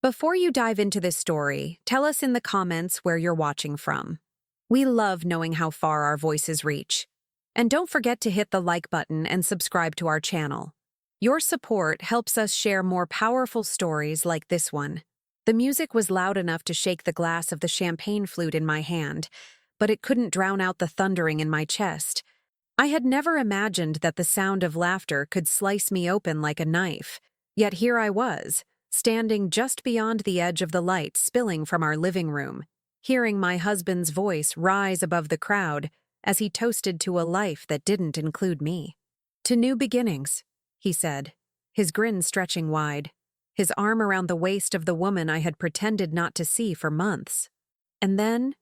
Before you dive into this story, tell us in the comments where you're watching from. We love knowing how far our voices reach. And don't forget to hit the like button and subscribe to our channel. Your support helps us share more powerful stories like this one. The music was loud enough to shake the glass of the champagne flute in my hand, but it couldn't drown out the thundering in my chest. I had never imagined that the sound of laughter could slice me open like a knife. Yet here I was, standing just beyond the edge of the light spilling from our living room, hearing my husband's voice rise above the crowd as he toasted to a life that didn't include me. "To new beginnings," he said, his grin stretching wide, his arm around the waist of the woman I had pretended not to see for months. And then,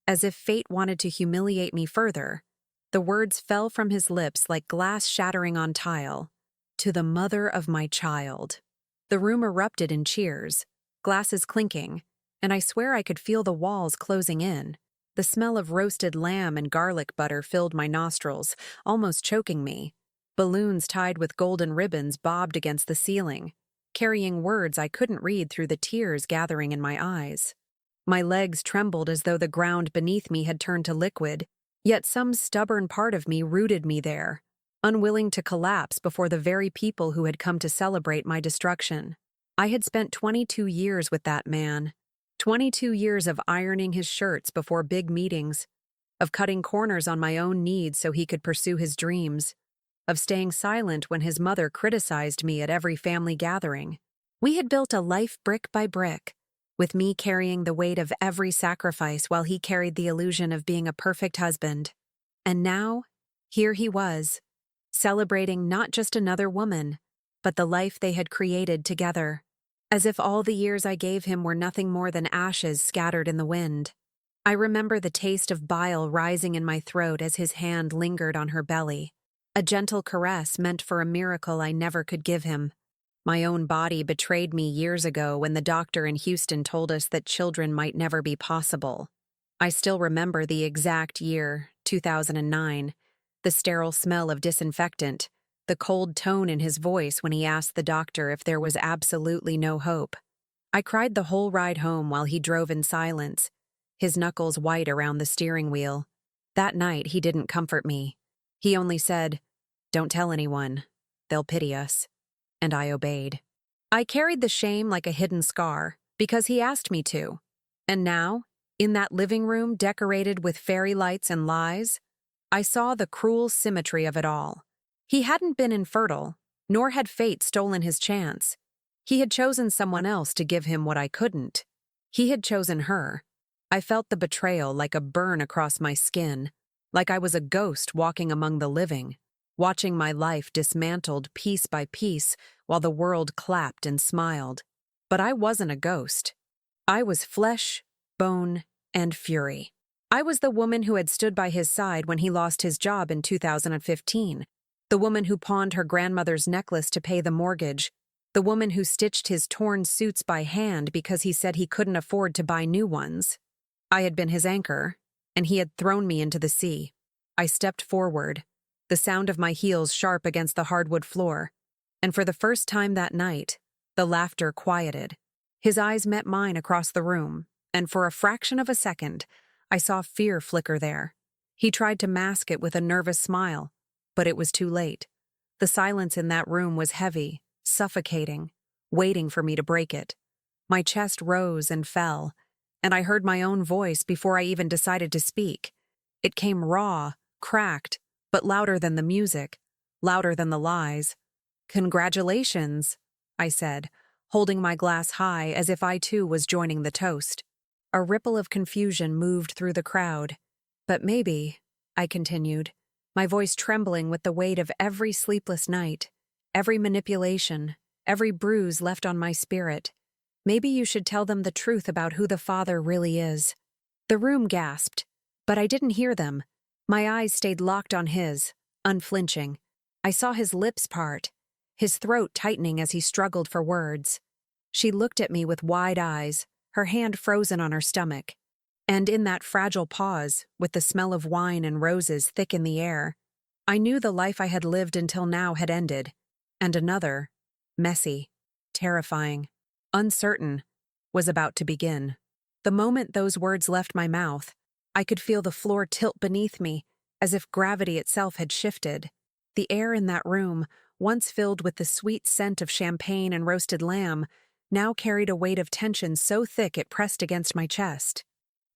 as if fate wanted to humiliate me further, the words fell from his lips like glass shattering on tile. "To the mother of my child." The room erupted in cheers, glasses clinking, and I swear I could feel the walls closing in. The smell of roasted lamb and garlic butter filled my nostrils, almost choking me. Balloons tied with golden ribbons bobbed against the ceiling, carrying words I couldn't read through the tears gathering in my eyes. My legs trembled as though the ground beneath me had turned to liquid, yet some stubborn part of me rooted me there, unwilling to collapse before the very people who had come to celebrate my destruction. I had spent 22 years with that man, 22 years of ironing his shirts before big meetings, of cutting corners on my own needs so he could pursue his dreams, of staying silent when his mother criticized me at every family gathering. We had built a life brick by brick, with me carrying the weight of every sacrifice while he carried the illusion of being a perfect husband. And now, here he was, celebrating not just another woman, but the life they had created together, as if all the years I gave him were nothing more than ashes scattered in the wind. I remember the taste of bile rising in my throat as his hand lingered on her belly, a gentle caress meant for a miracle I never could give him. My own body betrayed me years ago when the doctor in Houston told us that children might never be possible. I still remember the exact year, 2009, the sterile smell of disinfectant, the cold tone in his voice when he asked the doctor if there was absolutely no hope. I cried the whole ride home while he drove in silence, his knuckles white around the steering wheel. That night, he didn't comfort me. He only said, "Don't tell anyone. They'll pity us." And I obeyed. I carried the shame like a hidden scar, because he asked me to. And now, in that living room decorated with fairy lights and lies, I saw the cruel symmetry of it all. He hadn't been infertile, nor had fate stolen his chance. He had chosen someone else to give him what I couldn't. He had chosen her. I felt the betrayal like a burn across my skin, like I was a ghost walking among the living, watching my life dismantled piece by piece while the world clapped and smiled. But I wasn't a ghost. I was flesh, bone, and fury. I was the woman who had stood by his side when he lost his job in 2015, the woman who pawned her grandmother's necklace to pay the mortgage, the woman who stitched his torn suits by hand because he said he couldn't afford to buy new ones. I had been his anchor, and he had thrown me into the sea. I stepped forward, the sound of my heels sharp against the hardwood floor, and for the first time that night, the laughter quieted. His eyes met mine across the room, and for a fraction of a second, I saw fear flicker there. He tried to mask it with a nervous smile, but it was too late. The silence in that room was heavy, suffocating, waiting for me to break it. My chest rose and fell, and I heard my own voice before I even decided to speak. It came raw, cracked, but louder than the music, louder than the lies. "Congratulations," I said, holding my glass high as if I too was joining the toast. A ripple of confusion moved through the crowd. "But maybe," I continued, my voice trembling with the weight of every sleepless night, every manipulation, every bruise left on my spirit, "maybe you should tell them the truth about who the father really is." The room gasped, but I didn't hear them. My eyes stayed locked on his, unflinching. I saw his lips part, his throat tightening as he struggled for words. She looked at me with wide eyes, her hand frozen on her stomach. And in that fragile pause, with the smell of wine and roses thick in the air, I knew the life I had lived until now had ended, and another, messy, terrifying, uncertain, was about to begin. The moment those words left my mouth, I could feel the floor tilt beneath me, as if gravity itself had shifted. The air in that room, once filled with the sweet scent of champagne and roasted lamb, now carried a weight of tension so thick it pressed against my chest.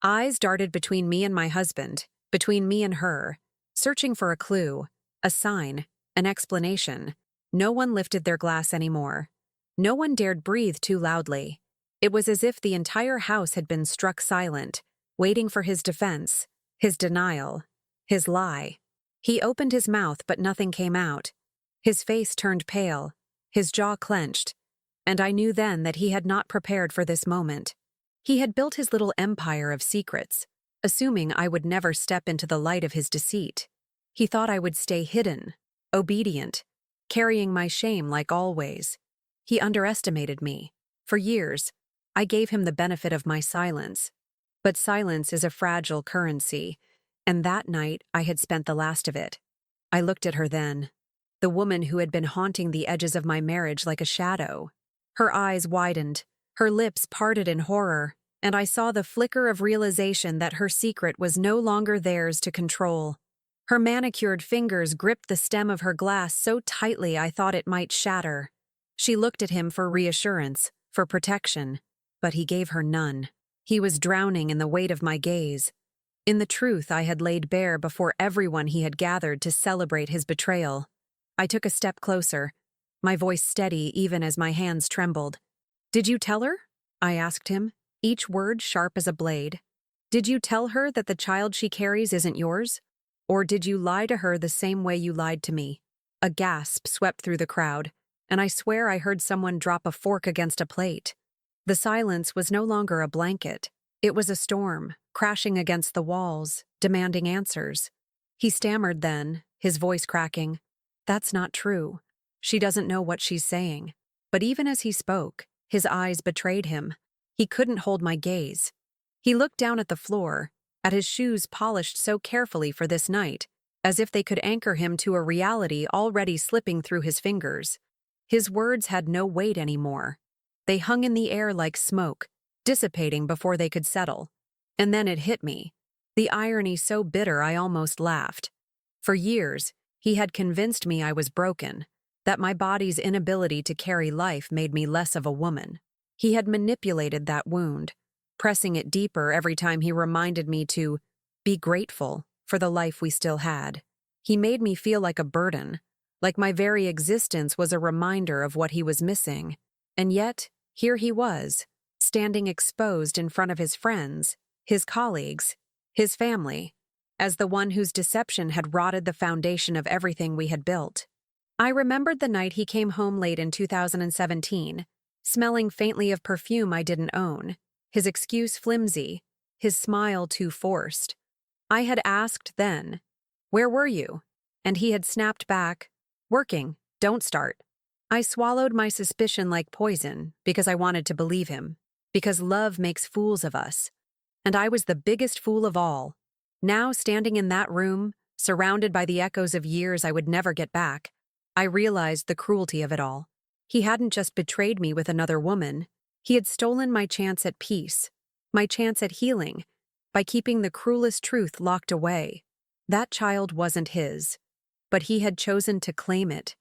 Eyes darted between me and my husband, between me and her, searching for a clue, a sign, an explanation. No one lifted their glass anymore. No one dared breathe too loudly. It was as if the entire house had been struck silent, waiting for his defense, his denial, his lie. He opened his mouth, but nothing came out. His face turned pale, his jaw clenched, and I knew then that he had not prepared for this moment. He had built his little empire of secrets, assuming I would never step into the light of his deceit. He thought I would stay hidden, obedient, carrying my shame like always. He underestimated me. For years, I gave him the benefit of my silence. But silence is a fragile currency, and that night I had spent the last of it. I looked at her then, the woman who had been haunting the edges of my marriage like a shadow. Her eyes widened, her lips parted in horror, and I saw the flicker of realization that her secret was no longer theirs to control. Her manicured fingers gripped the stem of her glass so tightly I thought it might shatter. She looked at him for reassurance, for protection, but he gave her none. He was drowning in the weight of my gaze, in the truth I had laid bare before everyone he had gathered to celebrate his betrayal. I took a step closer, my voice steady even as my hands trembled. "Did you tell her?" I asked him, each word sharp as a blade. "Did you tell her that the child she carries isn't yours? Or did you lie to her the same way you lied to me?" A gasp swept through the crowd, and I swear I heard someone drop a fork against a plate. The silence was no longer a blanket. It was a storm, crashing against the walls, demanding answers. He stammered then, his voice cracking. "That's not true. She doesn't know what she's saying." But even as he spoke, his eyes betrayed him. He couldn't hold my gaze. He looked down at the floor, at his shoes polished so carefully for this night, as if they could anchor him to a reality already slipping through his fingers. His words had no weight anymore. They hung in the air like smoke, dissipating before they could settle. And then it hit me, the irony so bitter I almost laughed. For years, he had convinced me I was broken, that my body's inability to carry life made me less of a woman. He had manipulated that wound, pressing it deeper every time he reminded me to be grateful for the life we still had. He made me feel like a burden, like my very existence was a reminder of what he was missing. And yet, here he was, standing exposed in front of his friends, his colleagues, his family, as the one whose deception had rotted the foundation of everything we had built. I remembered the night he came home late in 2017, smelling faintly of perfume I didn't own, his excuse flimsy, his smile too forced. I had asked then, "Where were you?" And he had snapped back, "Working, don't start." I swallowed my suspicion like poison because I wanted to believe him, because love makes fools of us. And I was the biggest fool of all. Now, standing in that room, surrounded by the echoes of years I would never get back, I realized the cruelty of it all. He hadn't just betrayed me with another woman. He had stolen my chance at peace, my chance at healing, by keeping the cruelest truth locked away. That child wasn't his, but he had chosen to claim it,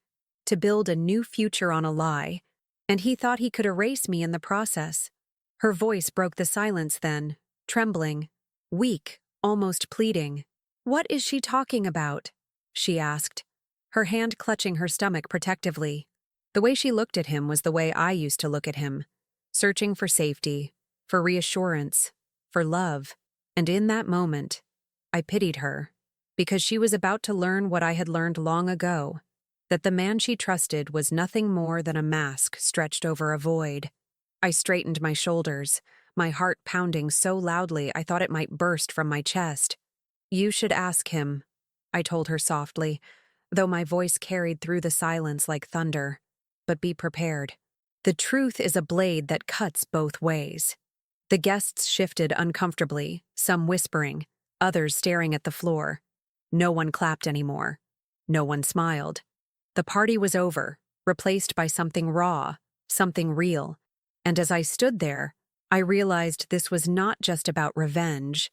to build a new future on a lie, and he thought he could erase me in the process. Her voice broke the silence then, trembling, weak, almost pleading. "What is she talking about?" she asked, her hand clutching her stomach protectively. The way she looked at him was the way I used to look at him, searching for safety, for reassurance, for love. And in that moment, I pitied her, because she was about to learn what I had learned long ago, that the man she trusted was nothing more than a mask stretched over a void. I straightened my shoulders, my heart pounding so loudly I thought it might burst from my chest. "You should ask him," I told her softly, though my voice carried through the silence like thunder. "But be prepared. The truth is a blade that cuts both ways." The guests shifted uncomfortably, some whispering, others staring at the floor. No one clapped anymore. No one smiled. The party was over, replaced by something raw, something real. And as I stood there, I realized this was not just about revenge.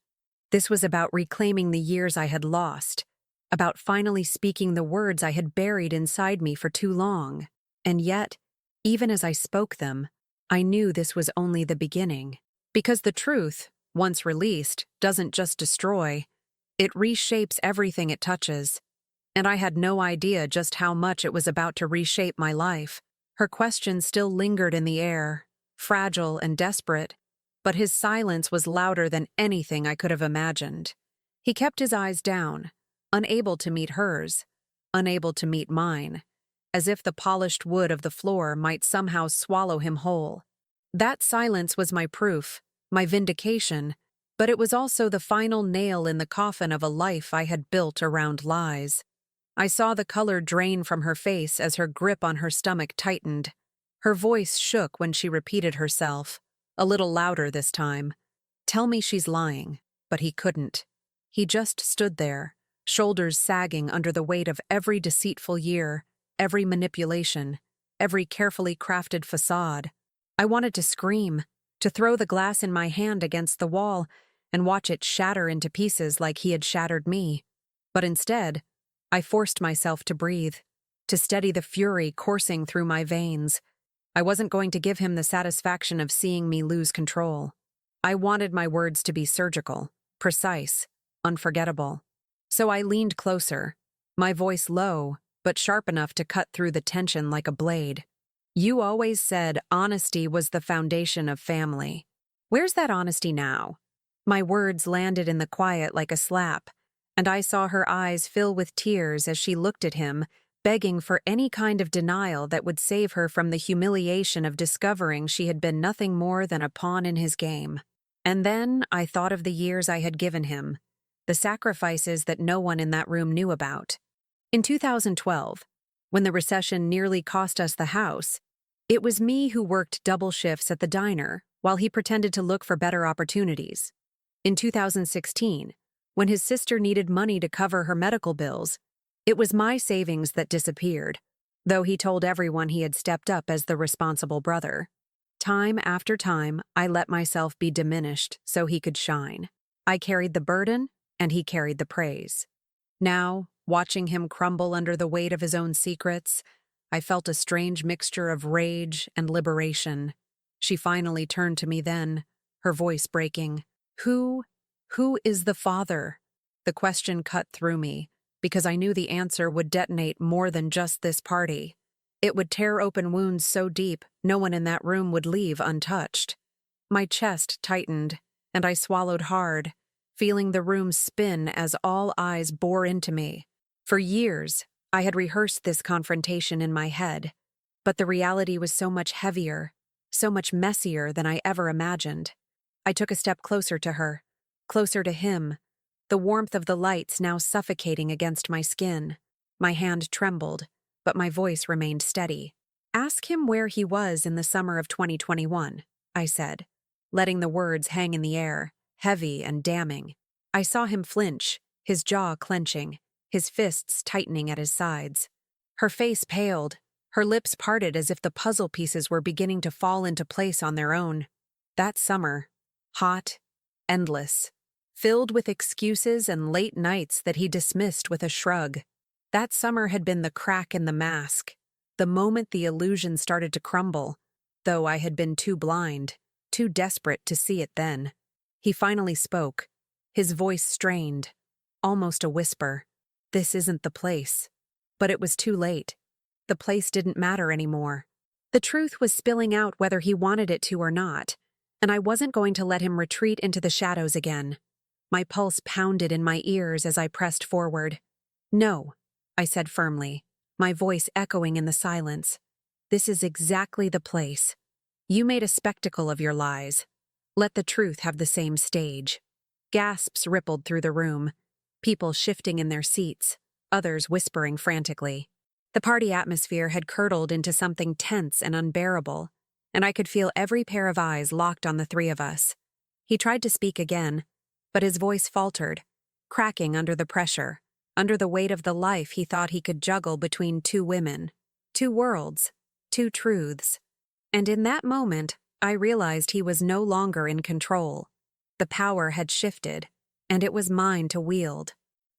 This was about reclaiming the years I had lost, about finally speaking the words I had buried inside me for too long. And yet, even as I spoke them, I knew this was only the beginning. Because the truth, once released, doesn't just destroy, it reshapes everything it touches. And I had no idea just how much it was about to reshape my life. Her question still lingered in the air, fragile and desperate, but his silence was louder than anything I could have imagined. He kept his eyes down, unable to meet hers, unable to meet mine, as if the polished wood of the floor might somehow swallow him whole. That silence was my proof, my vindication, but it was also the final nail in the coffin of a life I had built around lies. I saw the color drain from her face as her grip on her stomach tightened. Her voice shook when she repeated herself, a little louder this time. Tell me she's lying, but he couldn't. He just stood there, shoulders sagging under the weight of every deceitful year, every manipulation, every carefully crafted facade. I wanted to scream, to throw the glass in my hand against the wall and watch it shatter into pieces like he had shattered me. But instead, I forced myself to breathe, to steady the fury coursing through my veins. I wasn't going to give him the satisfaction of seeing me lose control. I wanted my words to be surgical, precise, unforgettable. So I leaned closer, my voice low, but sharp enough to cut through the tension like a blade. You always said honesty was the foundation of family. Where's that honesty now? My words landed in the quiet like a slap, and I saw her eyes fill with tears as she looked at him, begging for any kind of denial that would save her from the humiliation of discovering she had been nothing more than a pawn in his game. And then I thought of the years I had given him, the sacrifices that no one in that room knew about. In 2012, when the recession nearly cost us the house, it was me who worked double shifts at the diner while he pretended to look for better opportunities. In 2016, when his sister needed money to cover her medical bills, it was my savings that disappeared, though he told everyone he had stepped up as the responsible brother. Time after time, I let myself be diminished so he could shine. I carried the burden, and he carried the praise. Now, watching him crumble under the weight of his own secrets, I felt a strange mixture of rage and liberation. She finally turned to me then, her voice breaking. Who is the father? The question cut through me, because I knew the answer would detonate more than just this party. It would tear open wounds so deep no one in that room would leave untouched. My chest tightened, and I swallowed hard, feeling the room spin as all eyes bore into me. For years, I had rehearsed this confrontation in my head, but the reality was so much heavier, so much messier than I ever imagined. I took a step closer to her, closer to him, the warmth of the lights now suffocating against my skin. My hand trembled, but my voice remained steady. Ask him where he was in the summer of 2021, I said, letting the words hang in the air, heavy and damning. I saw him flinch, his jaw clenching, his fists tightening at his sides. Her face paled, her lips parted as if the puzzle pieces were beginning to fall into place on their own. That summer, hot, endless, filled with excuses and late nights that he dismissed with a shrug. That summer had been the crack in the mask, the moment the illusion started to crumble, though I had been too blind, too desperate to see it then. He finally spoke, his voice strained, almost a whisper. This isn't the place. But it was too late. The place didn't matter anymore. The truth was spilling out whether he wanted it to or not, and I wasn't going to let him retreat into the shadows again. My pulse pounded in my ears as I pressed forward. No, I said firmly, my voice echoing in the silence. This is exactly the place. You made a spectacle of your lies. Let the truth have the same stage. Gasps rippled through the room, people shifting in their seats, others whispering frantically. The party atmosphere had curdled into something tense and unbearable, and I could feel every pair of eyes locked on the three of us. He tried to speak again, but his voice faltered, cracking under the pressure, under the weight of the life he thought he could juggle between two women, two worlds, two truths. And in that moment, I realized he was no longer in control. The power had shifted, and it was mine to wield.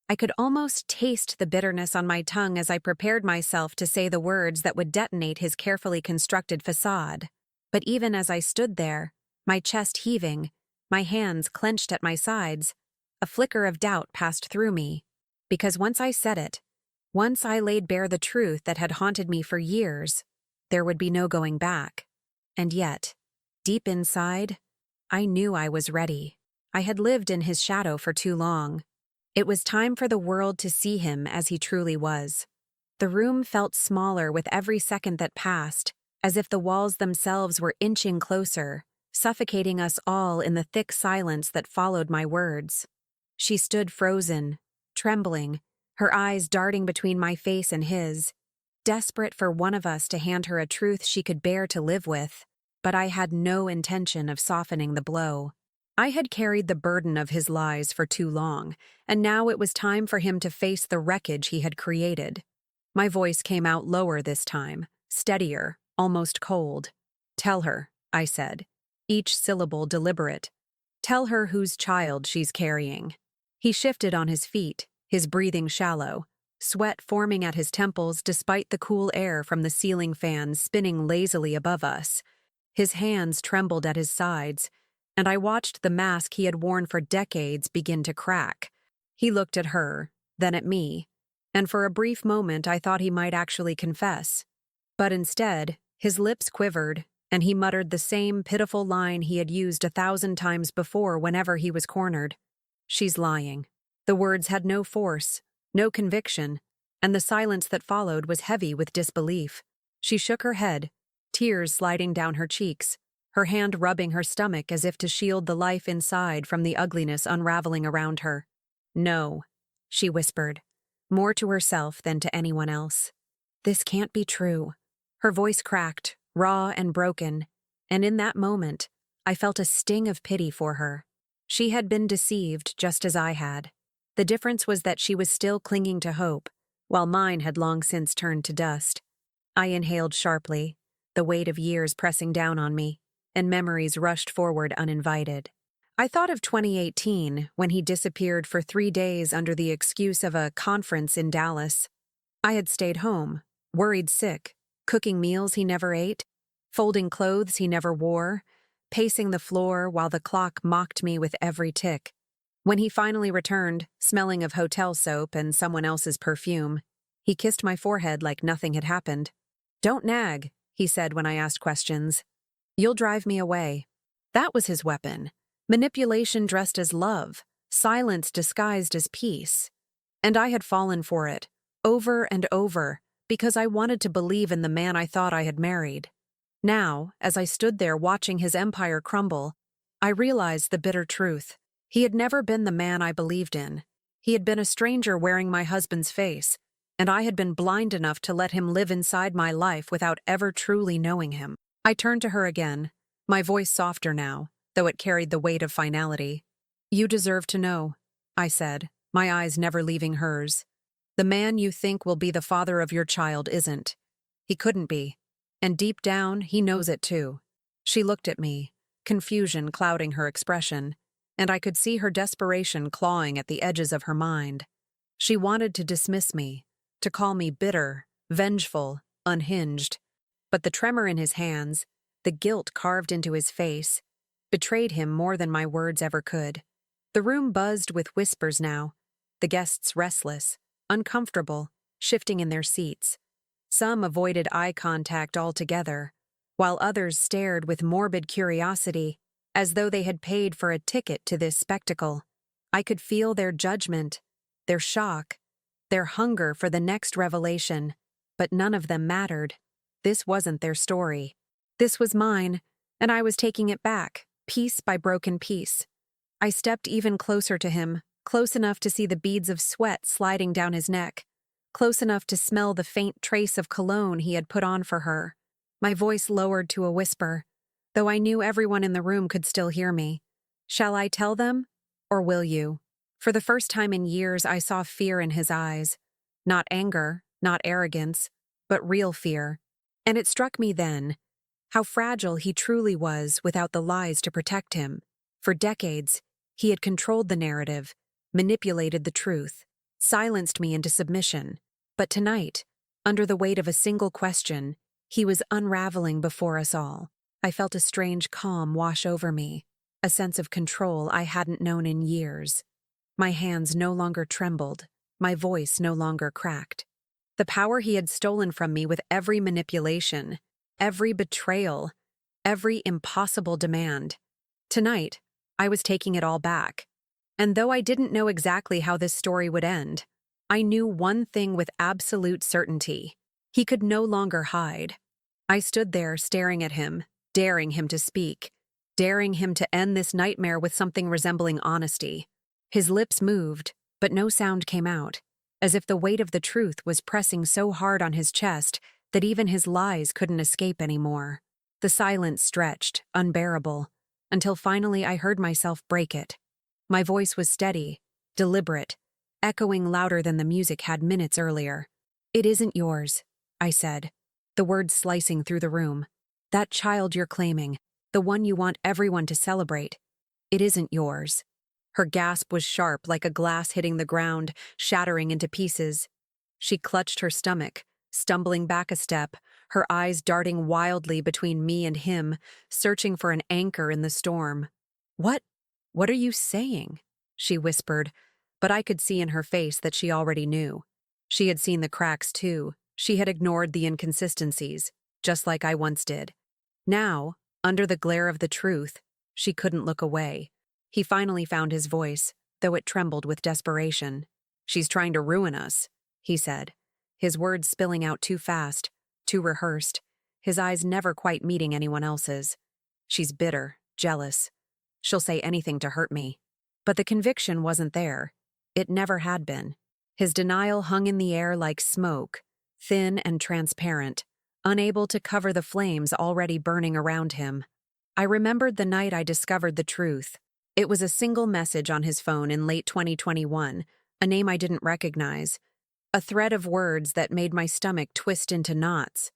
I could almost taste the bitterness on my tongue as I prepared myself to say the words that would detonate his carefully constructed facade. But even as I stood there, my chest heaving, my hands clenched at my sides, a flicker of doubt passed through me. Because once I said it, once I laid bare the truth that had haunted me for years, there would be no going back. And yet, deep inside, I knew I was ready. I had lived in his shadow for too long. It was time for the world to see him as he truly was. The room felt smaller with every second that passed, as if the walls themselves were inching closer, suffocating us all in the thick silence that followed my words. She stood frozen, trembling, her eyes darting between my face and his, desperate for one of us to hand her a truth she could bear to live with, but I had no intention of softening the blow. I had carried the burden of his lies for too long, and now it was time for him to face the wreckage he had created. My voice came out lower this time, steadier, almost cold. "Tell her," I said, each syllable deliberate. "Tell her whose child she's carrying." He shifted on his feet, his breathing shallow, sweat forming at his temples despite the cool air from the ceiling fans spinning lazily above us. His hands trembled at his sides, and I watched the mask he had worn for decades begin to crack. He looked at her, then at me, and for a brief moment I thought he might actually confess. But instead, his lips quivered, and he muttered the same pitiful line he had used 1,000 times before whenever he was cornered. "She's lying." The words had no force, no conviction, and the silence that followed was heavy with disbelief. She shook her head, tears sliding down her cheeks, her hand rubbing her stomach as if to shield the life inside from the ugliness unraveling around her. "No," she whispered, more to herself than to anyone else. "This can't be true." Her voice cracked, raw and broken, and in that moment, I felt a sting of pity for her. She had been deceived just as I had. The difference was that she was still clinging to hope, while mine had long since turned to dust. I inhaled sharply, the weight of years pressing down on me, and memories rushed forward uninvited. I thought of 2018, when he disappeared for 3 days under the excuse of a conference in Dallas. I had stayed home, worried sick, cooking meals he never ate, folding clothes he never wore, pacing the floor while the clock mocked me with every tick. When he finally returned, smelling of hotel soap and someone else's perfume, he kissed my forehead like nothing had happened. "Don't nag," he said when I asked questions. "You'll drive me away." That was his weapon. Manipulation dressed as love, silence disguised as peace. And I had fallen for it, over and over, because I wanted to believe in the man I thought I had married. Now, as I stood there watching his empire crumble, I realized the bitter truth. He had never been the man I believed in. He had been a stranger wearing my husband's face, and I had been blind enough to let him live inside my life without ever truly knowing him. I turned to her again, my voice softer now, though it carried the weight of finality. "You deserve to know," I said, my eyes never leaving hers. "The man you think will be the father of your child isn't. He couldn't be. And deep down, he knows it too." She looked at me, confusion clouding her expression, and I could see her desperation clawing at the edges of her mind. She wanted to dismiss me, to call me bitter, vengeful, unhinged. But the tremor in his hands, the guilt carved into his face, betrayed him more than my words ever could. The room buzzed with whispers now, the guests restless, uncomfortable, shifting in their seats. Some avoided eye contact altogether, while others stared with morbid curiosity, as though they had paid for a ticket to this spectacle. I could feel their judgment, their shock, their hunger for the next revelation, but none of them mattered. This wasn't their story. This was mine, and I was taking it back, piece by broken piece. I stepped even closer to him, close enough to see the beads of sweat sliding down his neck, close enough to smell the faint trace of cologne he had put on for her. My voice lowered to a whisper, though I knew everyone in the room could still hear me. "Shall I tell them, or will you?" For the first time in years, I saw fear in his eyes. Not anger, not arrogance, but real fear. And it struck me then, how fragile he truly was without the lies to protect him. For decades, he had controlled the narrative, manipulated the truth, silenced me into submission. But tonight, under the weight of a single question, he was unraveling before us all. I felt a strange calm wash over me, a sense of control I hadn't known in years. My hands no longer trembled, my voice no longer cracked. The power he had stolen from me with every manipulation, every betrayal, every impossible demand. Tonight, I was taking it all back. And though I didn't know exactly how this story would end, I knew one thing with absolute certainty. He could no longer hide. I stood there staring at him, daring him to speak, daring him to end this nightmare with something resembling honesty. His lips moved, but no sound came out, as if the weight of the truth was pressing so hard on his chest that even his lies couldn't escape anymore. The silence stretched, unbearable, until finally I heard myself break it. My voice was steady, deliberate, echoing louder than the music had minutes earlier. "It isn't yours," I said, the words slicing through the room. "That child you're claiming, the one you want everyone to celebrate, it isn't yours." Her gasp was sharp, like a glass hitting the ground, shattering into pieces. She clutched her stomach, stumbling back a step, her eyes darting wildly between me and him, searching for an anchor in the storm. What are you saying?" she whispered, but I could see in her face that she already knew. She had seen the cracks too. She had ignored the inconsistencies, just like I once did. Now, under the glare of the truth, she couldn't look away. He finally found his voice, though it trembled with desperation. "She's trying to ruin us," he said, his words spilling out too fast, too rehearsed, his eyes never quite meeting anyone else's. "She's bitter, jealous. She'll say anything to hurt me." But the conviction wasn't there. It never had been. His denial hung in the air like smoke, thin and transparent, unable to cover the flames already burning around him. I remembered the night I discovered the truth. It was a single message on his phone in late 2021, a name I didn't recognize, a thread of words that made my stomach twist into knots.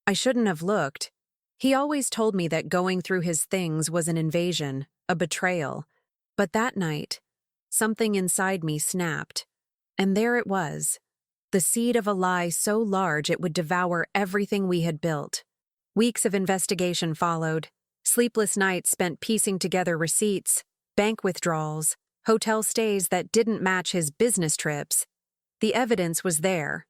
I shouldn't have looked. He always told me that going through his things was an invasion, a betrayal. But that night, something inside me snapped. And there it was, the seed of a lie so large it would devour everything we had built. Weeks of investigation followed, sleepless nights spent piecing together receipts, bank withdrawals, hotel stays that didn't match his business trips. The evidence was there,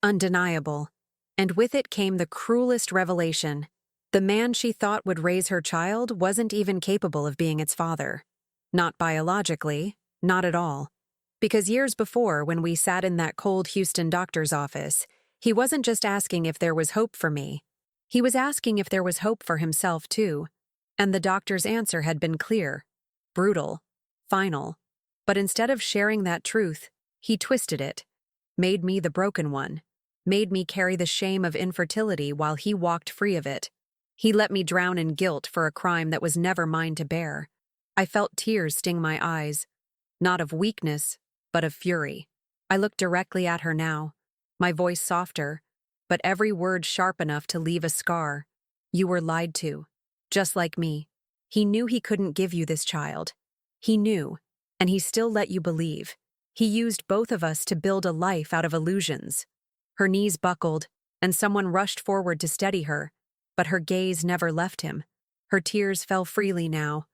undeniable, and with it came the cruelest revelation. The man she thought would raise her child wasn't even capable of being its father. Not biologically, not at all. Because years before, when we sat in that cold Houston doctor's office, he wasn't just asking if there was hope for me. He was asking if there was hope for himself too. And the doctor's answer had been clear, brutal, final. But instead of sharing that truth, he twisted it, made me the broken one, made me carry the shame of infertility while he walked free of it. He let me drown in guilt for a crime that was never mine to bear. I felt tears sting my eyes, not of weakness, but of fury. I looked directly at her now, my voice softer, but every word sharp enough to leave a scar. "You were lied to, just like me. He knew he couldn't give you this child. He knew, and he still let you believe. He used both of us to build a life out of illusions." Her knees buckled, and someone rushed forward to steady her, but her gaze never left him. Her tears fell freely now,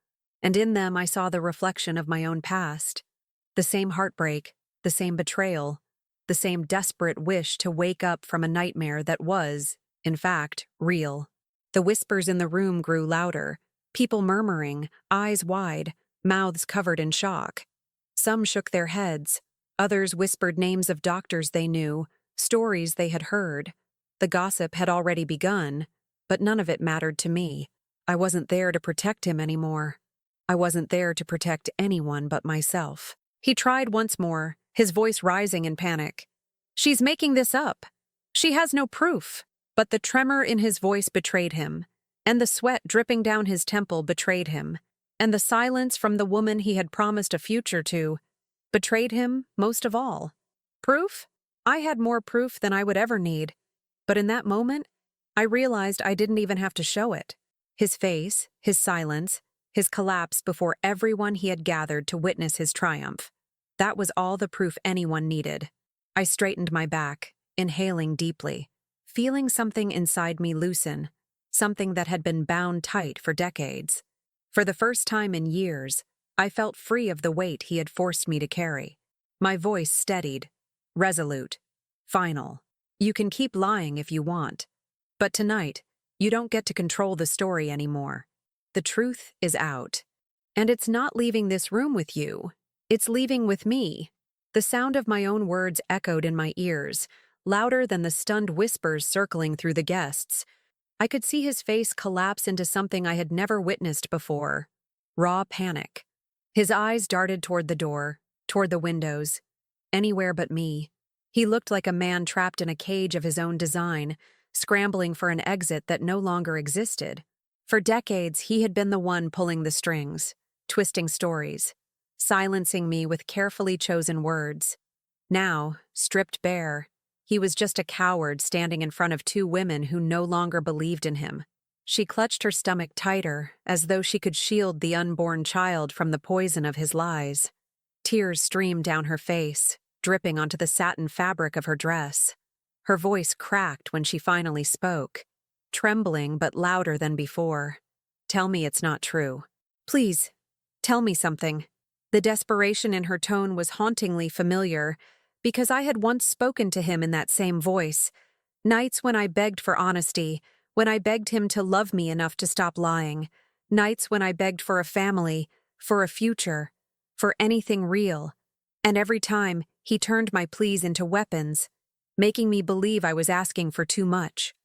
and in them I saw the reflection of my own past. The same heartbreak, the same betrayal, the same desperate wish to wake up from a nightmare that was, in fact, real. The whispers in the room grew louder, people murmuring, eyes wide, mouths covered in shock. Some shook their heads, others whispered names of doctors they knew, stories they had heard. The gossip had already begun, but none of it mattered to me. I wasn't there to protect him anymore. I wasn't there to protect anyone but myself. He tried once more, his voice rising in panic. "She's making this up. She has no proof." But the tremor in his voice betrayed him, and the sweat dripping down his temple betrayed him, and the silence from the woman he had promised a future to betrayed him most of all. Proof? I had more proof than I would ever need. But in that moment, I realized I didn't even have to show it. His face, his silence, his collapse before everyone he had gathered to witness his triumph. That was all the proof anyone needed. I straightened my back, inhaling deeply, feeling something inside me loosen, something that had been bound tight for decades. For the first time in years, I felt free of the weight he had forced me to carry. My voice steadied, resolute, final. You can keep lying if you want. But tonight, you don't get to control the story anymore. The truth is out. And it's not leaving this room with you. It's leaving with me. The sound of my own words echoed in my ears, louder than the stunned whispers circling through the guests. I could see his face collapse into something I had never witnessed before. Raw panic. His eyes darted toward the door, toward the windows. Anywhere but me. He looked like a man trapped in a cage of his own design, scrambling for an exit that no longer existed. For decades, he had been the one pulling the strings, twisting stories, silencing me with carefully chosen words. Now, stripped bare, he was just a coward standing in front of two women who no longer believed in him. She clutched her stomach tighter, as though she could shield the unborn child from the poison of his lies. Tears streamed down her face, dripping onto the satin fabric of her dress. Her voice cracked when she finally spoke, trembling but louder than before. "Tell me it's not true. Please, tell me something." The desperation in her tone was hauntingly familiar, because I had once spoken to him in that same voice. Nights when I begged for honesty, when I begged him to love me enough to stop lying. Nights when I begged for a family, for a future, for anything real. And every time, he turned my pleas into weapons, making me believe I was asking for too much.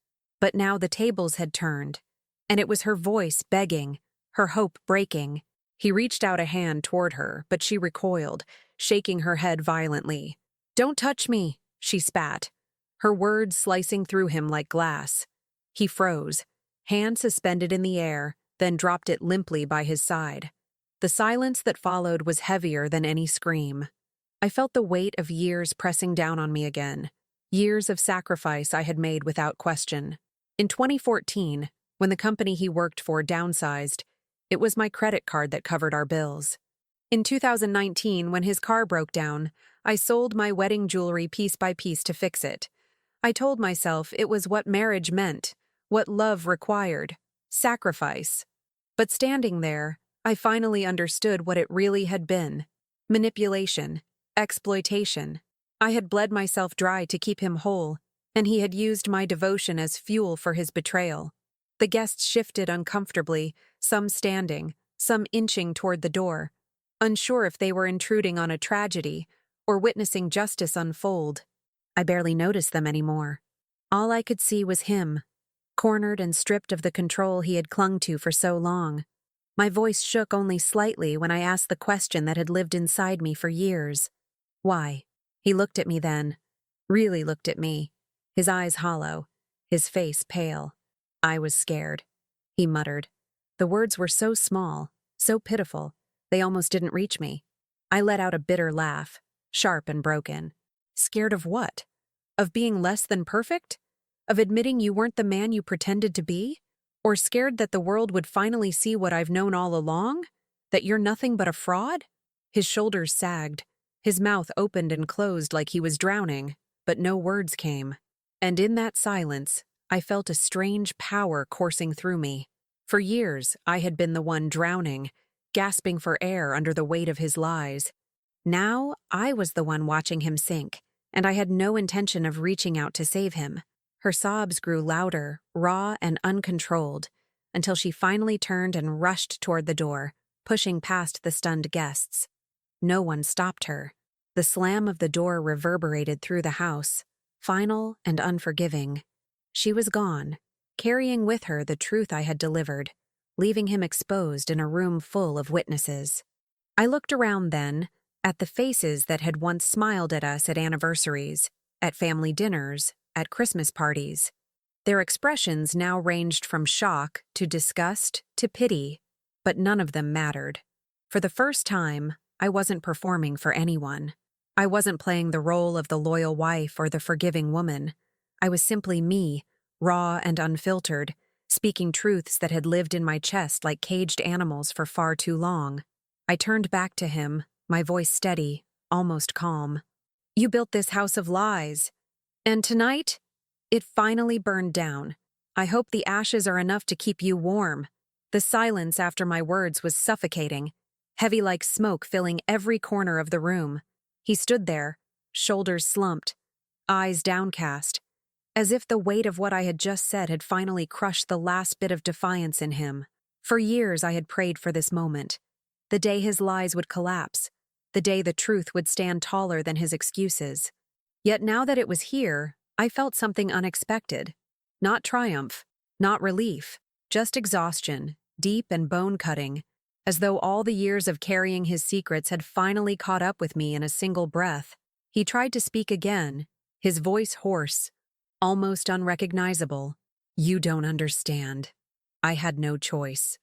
But now the tables had turned, and it was her voice begging, her hope breaking. He reached out a hand toward her, but she recoiled, shaking her head violently. "Don't touch me," she spat, her words slicing through him like glass. He froze, hand suspended in the air, then dropped it limply by his side. The silence that followed was heavier than any scream. I felt the weight of years pressing down on me again. Years of sacrifice I had made without question. In 2014, when the company he worked for downsized, it was my credit card that covered our bills. In 2019, when his car broke down, I sold my wedding jewelry piece by piece to fix it. I told myself it was what marriage meant, what love required, sacrifice. But standing there, I finally understood what it really had been. Manipulation, exploitation. I had bled myself dry to keep him whole, and he had used my devotion as fuel for his betrayal. The guests shifted uncomfortably, some standing, some inching toward the door, unsure if they were intruding on a tragedy or witnessing justice unfold. I barely noticed them anymore. All I could see was him, cornered and stripped of the control he had clung to for so long. My voice shook only slightly when I asked the question that had lived inside me for years. Why? He looked at me then, really looked at me, his eyes hollow, his face pale. I was scared, he muttered. The words were so small, so pitiful, they almost didn't reach me. I let out a bitter laugh, sharp and broken. Scared of what? Of being less than perfect? Of admitting you weren't the man you pretended to be? Or scared that the world would finally see what I've known all along? That you're nothing but a fraud? His shoulders sagged. His mouth opened and closed like he was drowning, but no words came. And in that silence, I felt a strange power coursing through me. For years, I had been the one drowning, gasping for air under the weight of his lies. Now, I was the one watching him sink, and I had no intention of reaching out to save him. Her sobs grew louder, raw and uncontrolled, until she finally turned and rushed toward the door, pushing past the stunned guests. No one stopped her. The slam of the door reverberated through the house, final and unforgiving. She was gone, carrying with her the truth I had delivered, leaving him exposed in a room full of witnesses. I looked around then, at the faces that had once smiled at us at anniversaries, at family dinners, at Christmas parties. Their expressions now ranged from shock to disgust to pity, but none of them mattered. For the first time, I wasn't performing for anyone. I wasn't playing the role of the loyal wife or the forgiving woman. I was simply me, raw and unfiltered, speaking truths that had lived in my chest like caged animals for far too long. I turned back to him, my voice steady, almost calm. "You built this house of lies. And tonight, it finally burned down. I hope the ashes are enough to keep you warm." The silence after my words was suffocating, heavy like smoke filling every corner of the room. He stood there, shoulders slumped, eyes downcast, as if the weight of what I had just said had finally crushed the last bit of defiance in him. For years I had prayed for this moment, the day his lies would collapse, the day the truth would stand taller than his excuses. Yet now that it was here, I felt something unexpected. Not triumph, not relief, just exhaustion, deep and bone-cutting, as though all the years of carrying his secrets had finally caught up with me in a single breath. He tried to speak again, his voice hoarse, almost unrecognizable. "You don't understand. I had no choice."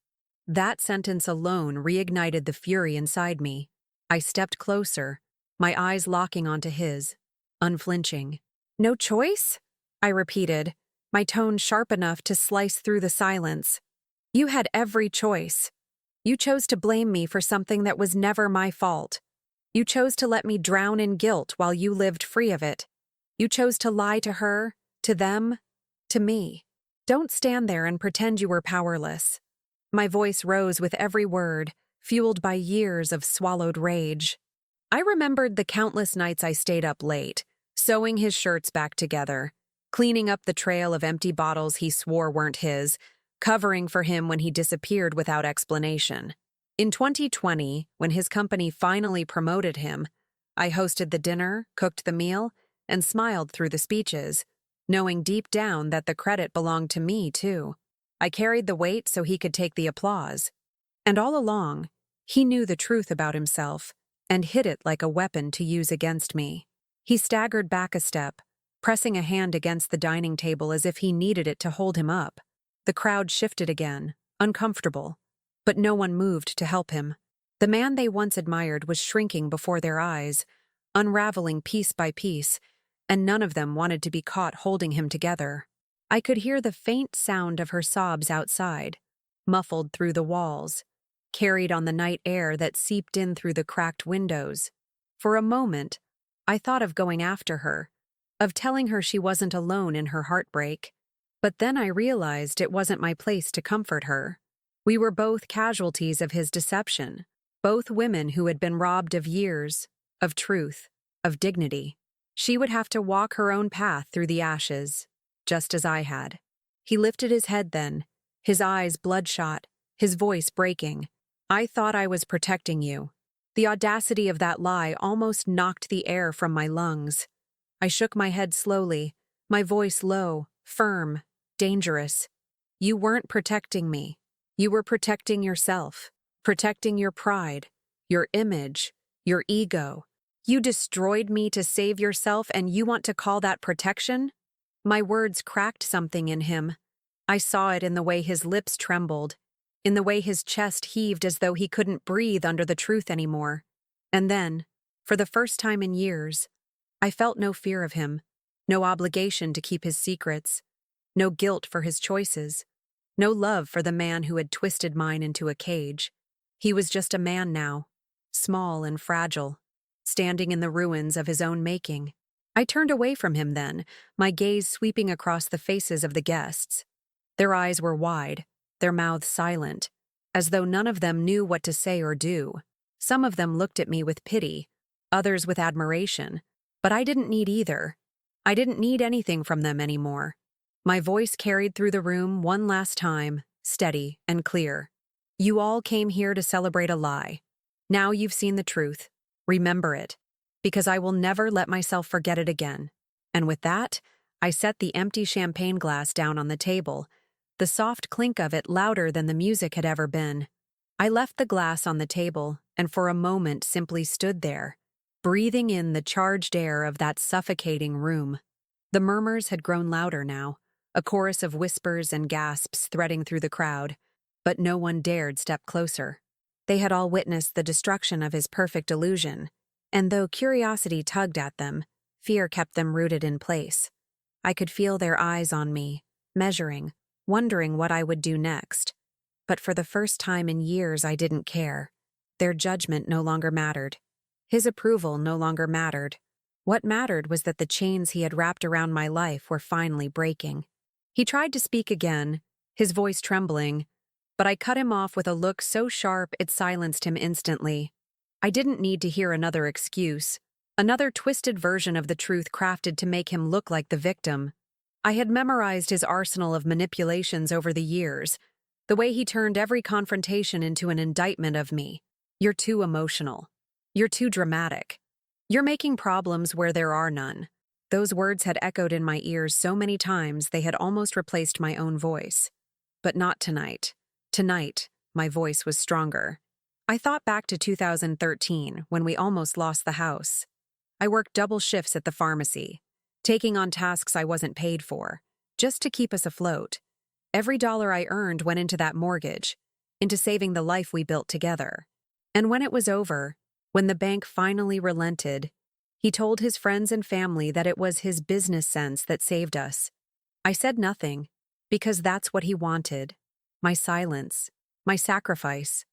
That sentence alone reignited the fury inside me. I stepped closer, my eyes locking onto his, unflinching. "No choice?" I repeated, my tone sharp enough to slice through the silence. "You had every choice. You chose to blame me for something that was never my fault. You chose to let me drown in guilt while you lived free of it. You chose to lie to her, to them, to me. Don't stand there and pretend you were powerless." My voice rose with every word, fueled by years of swallowed rage. I remembered the countless nights I stayed up late, sewing his shirts back together, cleaning up the trail of empty bottles he swore weren't his, covering for him when he disappeared without explanation. In 2020, when his company finally promoted him, I hosted the dinner, cooked the meal, and smiled through the speeches, knowing deep down that the credit belonged to me, too. I carried the weight so he could take the applause. And all along, he knew the truth about himself and hid it like a weapon to use against me. He staggered back a step, pressing a hand against the dining table as if he needed it to hold him up. The crowd shifted again, uncomfortable, but no one moved to help him. The man they once admired was shrinking before their eyes, unraveling piece by piece, and none of them wanted to be caught holding him together. I could hear the faint sound of her sobs outside, muffled through the walls, carried on the night air that seeped in through the cracked windows. For a moment, I thought of going after her, of telling her she wasn't alone in her heartbreak. But then I realized it wasn't my place to comfort her. We were both casualties of his deception, both women who had been robbed of years, of truth, of dignity. She would have to walk her own path through the ashes, just as I had. He lifted his head then, his eyes bloodshot, his voice breaking. "I thought I was protecting you." The audacity of that lie almost knocked the air from my lungs. I shook my head slowly, my voice low, firm, dangerous. "You weren't protecting me. You were protecting yourself, protecting your pride, your image, your ego. You destroyed me to save yourself, and you want to call that protection?" My words cracked something in him. I saw it in the way his lips trembled, in the way his chest heaved as though he couldn't breathe under the truth anymore. And then, for the first time in years, I felt no fear of him, no obligation to keep his secrets, no guilt for his choices, no love for the man who had twisted mine into a cage. He was just a man now, small and fragile, standing in the ruins of his own making. I turned away from him then, my gaze sweeping across the faces of the guests. Their eyes were wide, their mouths silent, as though none of them knew what to say or do. Some of them looked at me with pity, others with admiration, but I didn't need either. I didn't need anything from them anymore. My voice carried through the room one last time, steady and clear. "You all came here to celebrate a lie. Now you've seen the truth. Remember it, because I will never let myself forget it again." And with that, I set the empty champagne glass down on the table, the soft clink of it louder than the music had ever been. I left the glass on the table and for a moment simply stood there, breathing in the charged air of that suffocating room. The murmurs had grown louder now, a chorus of whispers and gasps threading through the crowd, but no one dared step closer. They had all witnessed the destruction of his perfect illusion, and though curiosity tugged at them, fear kept them rooted in place. I could feel their eyes on me, measuring, wondering what I would do next. But for the first time in years, I didn't care. Their judgment no longer mattered. His approval no longer mattered. What mattered was that the chains he had wrapped around my life were finally breaking. He tried to speak again, his voice trembling, but I cut him off with a look so sharp it silenced him instantly. I didn't need to hear another excuse, another twisted version of the truth crafted to make him look like the victim. I had memorized his arsenal of manipulations over the years, the way he turned every confrontation into an indictment of me. You're too emotional. You're too dramatic. You're making problems where there are none. Those words had echoed in my ears so many times they had almost replaced my own voice. But not tonight. Tonight, my voice was stronger. I thought back to 2013, when we almost lost the house. I worked double shifts at the pharmacy, taking on tasks I wasn't paid for, just to keep us afloat. Every dollar I earned went into that mortgage, into saving the life we built together. And when it was over, when the bank finally relented, he told his friends and family that it was his business sense that saved us. I said nothing, because that's what he wanted. My silence, my sacrifice,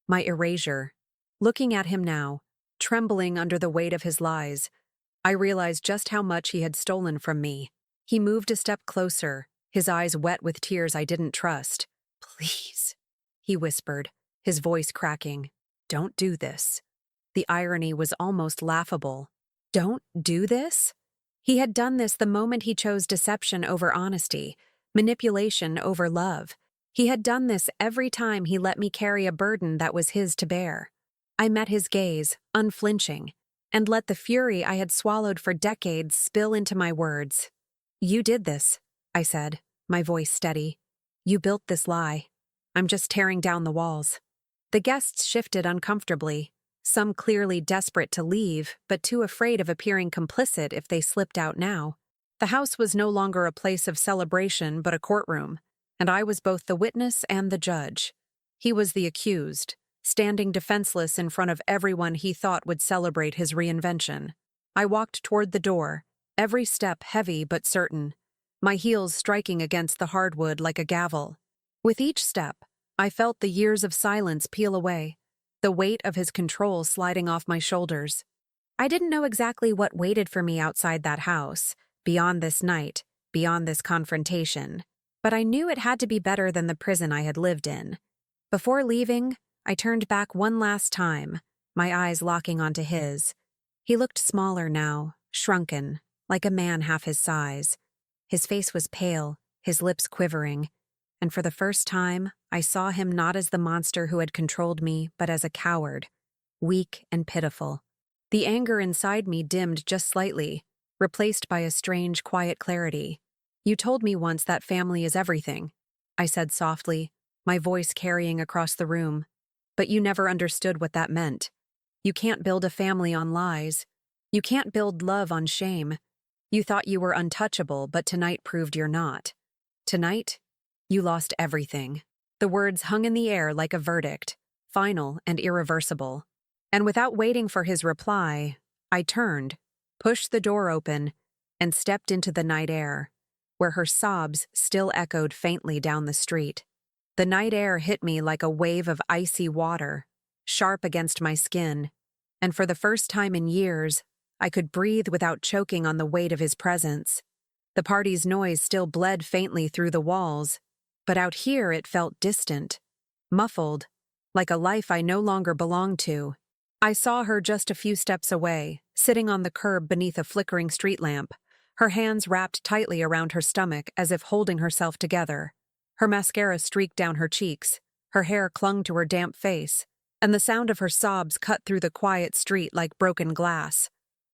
my erasure. Looking at him now, trembling under the weight of his lies, I realized just how much he had stolen from me. He moved a step closer, his eyes wet with tears I didn't trust. "Please," he whispered, his voice cracking. "Don't do this." The irony was almost laughable. Don't do this? He had done this the moment he chose deception over honesty, manipulation over love. He had done this every time he let me carry a burden that was his to bear. I met his gaze, unflinching, and let the fury I had swallowed for decades spill into my words. "You did this," I said, my voice steady. "You built this lie. I'm just tearing down the walls." The guests shifted uncomfortably, some clearly desperate to leave, but too afraid of appearing complicit if they slipped out now. The house was no longer a place of celebration but a courtroom, and I was both the witness and the judge. He was the accused, standing defenseless in front of everyone he thought would celebrate his reinvention. I walked toward the door, every step heavy but certain, my heels striking against the hardwood like a gavel. With each step, I felt the years of silence peel away, the weight of his control sliding off my shoulders. I didn't know exactly what waited for me outside that house, beyond this night, beyond this confrontation, but I knew it had to be better than the prison I had lived in. Before leaving, I turned back one last time, my eyes locking onto his. He looked smaller now, shrunken, like a man half his size. His face was pale, his lips quivering, and for the first time, I saw him not as the monster who had controlled me, but as a coward, weak and pitiful. The anger inside me dimmed just slightly, replaced by a strange, quiet clarity. "You told me once that family is everything," I said softly, my voice carrying across the room. "But you never understood what that meant. You can't build a family on lies. You can't build love on shame. You thought you were untouchable, but tonight proved you're not. Tonight, you lost everything." The words hung in the air like a verdict, final and irreversible. And without waiting for his reply, I turned, pushed the door open, and stepped into the night air, where her sobs still echoed faintly down the street. The night air hit me like a wave of icy water, sharp against my skin, and for the first time in years, I could breathe without choking on the weight of his presence. The party's noise still bled faintly through the walls, but out here it felt distant, muffled, like a life I no longer belonged to. I saw her just a few steps away, sitting on the curb beneath a flickering street lamp, her hands wrapped tightly around her stomach as if holding herself together. Her mascara streaked down her cheeks, her hair clung to her damp face, and the sound of her sobs cut through the quiet street like broken glass.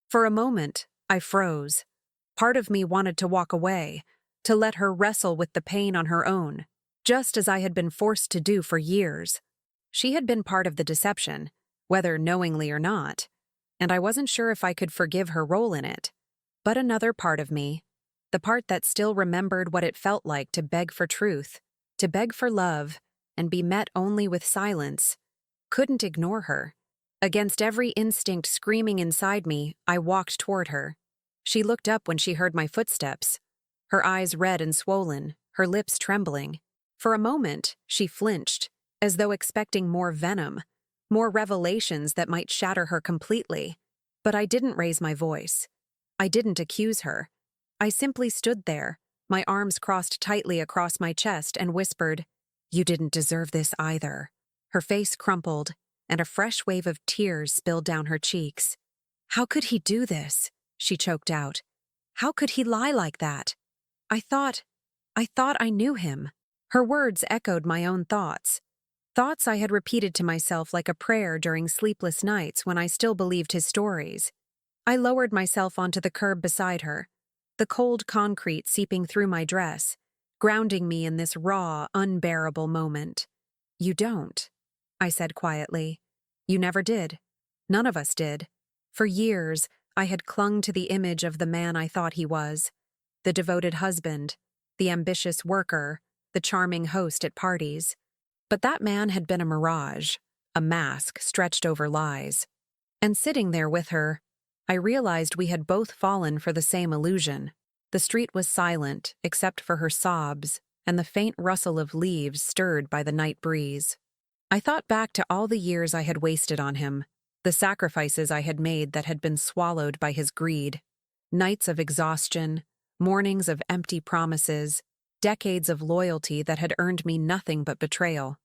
For a moment, I froze. Part of me wanted to walk away, to let her wrestle with the pain on her own, just as I had been forced to do for years. She had been part of the deception, whether knowingly or not, and I wasn't sure if I could forgive her role in it. But another part of me, the part that still remembered what it felt like to beg for truth, to beg for love, and be met only with silence, couldn't ignore her. Against every instinct screaming inside me, I walked toward her. She looked up when she heard my footsteps, her eyes red and swollen, her lips trembling. For a moment, she flinched, as though expecting more venom, more revelations that might shatter her completely. But I didn't raise my voice. I didn't accuse her. I simply stood there, my arms crossed tightly across my chest, and whispered, "You didn't deserve this either." Her face crumpled, and a fresh wave of tears spilled down her cheeks. "How could he do this?" she choked out. "How could he lie like that? I thought I knew him." Her words echoed my own thoughts. Thoughts I had repeated to myself like a prayer during sleepless nights when I still believed his stories. I lowered myself onto the curb beside her, the cold concrete seeping through my dress, grounding me in this raw, unbearable moment. "You don't," I said quietly. "You never did. None of us did. For years, I had clung to the image of the man I thought he was. The devoted husband, the ambitious worker, the charming host at parties. But that man had been a mirage, a mask stretched over lies. And sitting there with her, I realized we had both fallen for the same illusion. The street was silent, except for her sobs and the faint rustle of leaves stirred by the night breeze. I thought back to all the years I had wasted on him, the sacrifices I had made that had been swallowed by his greed. Nights of exhaustion, mornings of empty promises, decades of loyalty that had earned me nothing but betrayal.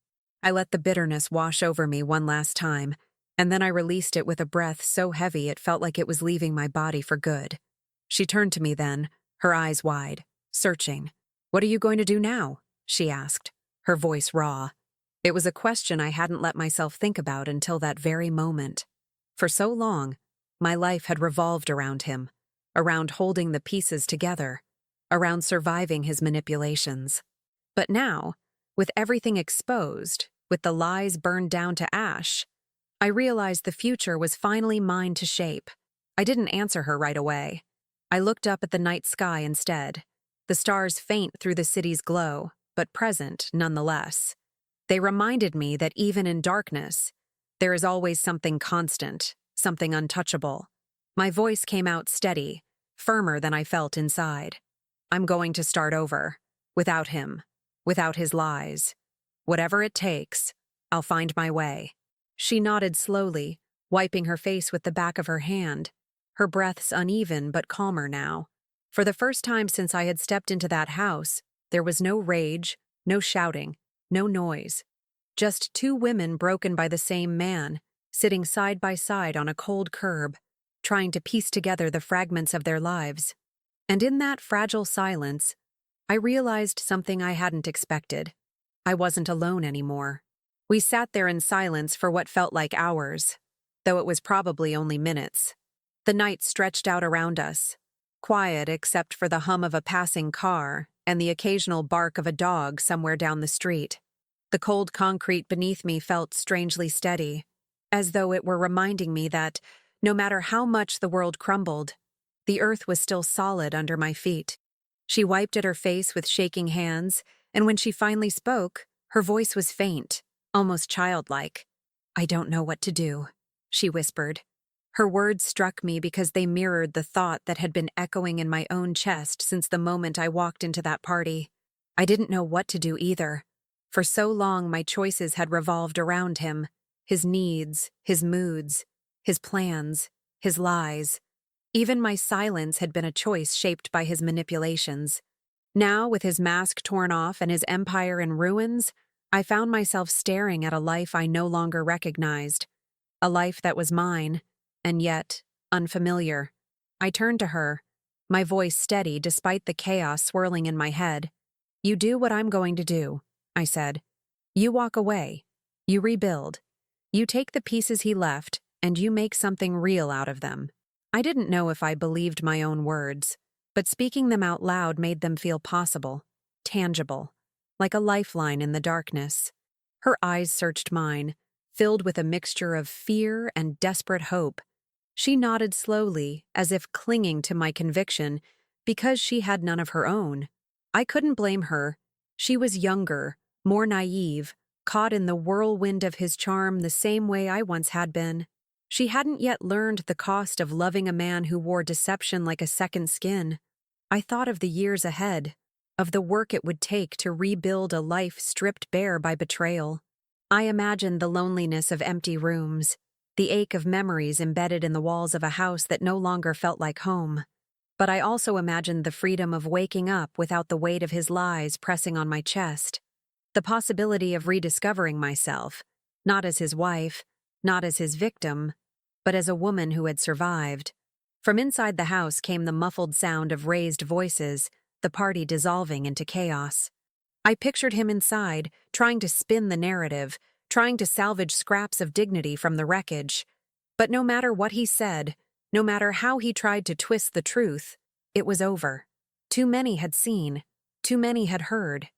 I let the bitterness wash over me one last time, and then I released it with a breath so heavy it felt like it was leaving my body for good. She turned to me then, her eyes wide, searching. "What are you going to do now?" she asked, her voice raw. It was a question I hadn't let myself think about until that very moment. For so long, my life had revolved around him, around holding the pieces together, around surviving his manipulations. But now, with everything exposed, with the lies burned down to ash, I realized the future was finally mine to shape. I didn't answer her right away. I looked up at the night sky instead, the stars faint through the city's glow, but present nonetheless. They reminded me that even in darkness, there is always something constant, something untouchable. My voice came out steady, firmer than I felt inside. "I'm going to start over, without him, without his lies. Whatever it takes, I'll find my way." She nodded slowly, wiping her face with the back of her hand, her breaths uneven but calmer now. For the first time since I had stepped into that house, there was no rage, no shouting, no noise. Just two women broken by the same man, sitting side by side on a cold curb, trying to piece together the fragments of their lives. And in that fragile silence, I realized something I hadn't expected. I wasn't alone anymore. We sat there in silence for what felt like hours, though it was probably only minutes. The night stretched out around us, quiet except for the hum of a passing car and the occasional bark of a dog somewhere down the street. The cold concrete beneath me felt strangely steady, as though it were reminding me that, no matter how much the world crumbled, the earth was still solid under my feet. She wiped at her face with shaking hands, and when she finally spoke, her voice was faint, almost childlike. "I don't know what to do," she whispered. Her words struck me because they mirrored the thought that had been echoing in my own chest since the moment I walked into that party. I didn't know what to do either. For so long, my choices had revolved around him, his needs, his moods, his plans, his lies. Even my silence had been a choice shaped by his manipulations. Now, with his mask torn off and his empire in ruins, I found myself staring at a life I no longer recognized, a life that was mine, and yet unfamiliar. I turned to her, my voice steady despite the chaos swirling in my head. "You do what I'm going to do," I said. "You walk away. You rebuild. You take the pieces he left, and you make something real out of them." I didn't know if I believed my own words, but speaking them out loud made them feel possible, tangible, like a lifeline in the darkness. Her eyes searched mine, filled with a mixture of fear and desperate hope. She nodded slowly, as if clinging to my conviction, because she had none of her own. I couldn't blame her. She was younger, more naive, caught in the whirlwind of his charm the same way I once had been. She hadn't yet learned the cost of loving a man who wore deception like a second skin. I thought of the years ahead, of the work it would take to rebuild a life stripped bare by betrayal. I imagined the loneliness of empty rooms, the ache of memories embedded in the walls of a house that no longer felt like home. But I also imagined the freedom of waking up without the weight of his lies pressing on my chest, the possibility of rediscovering myself, not as his wife, not as his victim, but as a woman who had survived. From inside the house came the muffled sound of raised voices, the party dissolving into chaos. I pictured him inside, trying to spin the narrative, trying to salvage scraps of dignity from the wreckage. But no matter what he said, no matter how he tried to twist the truth, it was over. Too many had seen, too many had heard.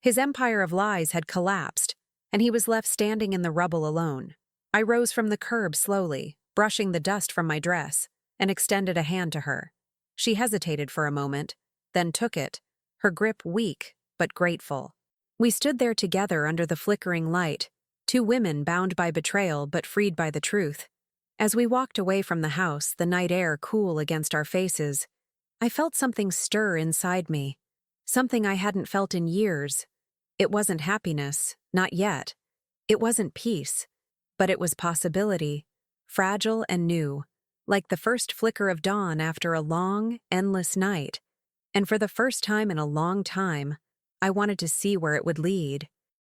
His empire of lies had collapsed, and he was left standing in the rubble alone. I rose from the curb slowly, brushing the dust from my dress, and extended a hand to her. She hesitated for a moment, then took it, her grip weak but grateful. We stood there together under the flickering light, two women bound by betrayal but freed by the truth. As we walked away from the house, the night air cool against our faces, I felt something stir inside me, something I hadn't felt in years. It wasn't happiness, not yet. It wasn't peace, but it was possibility, fragile and new, like the first flicker of dawn after a long, endless night. And for the first time in a long time, I wanted to see where it would lead.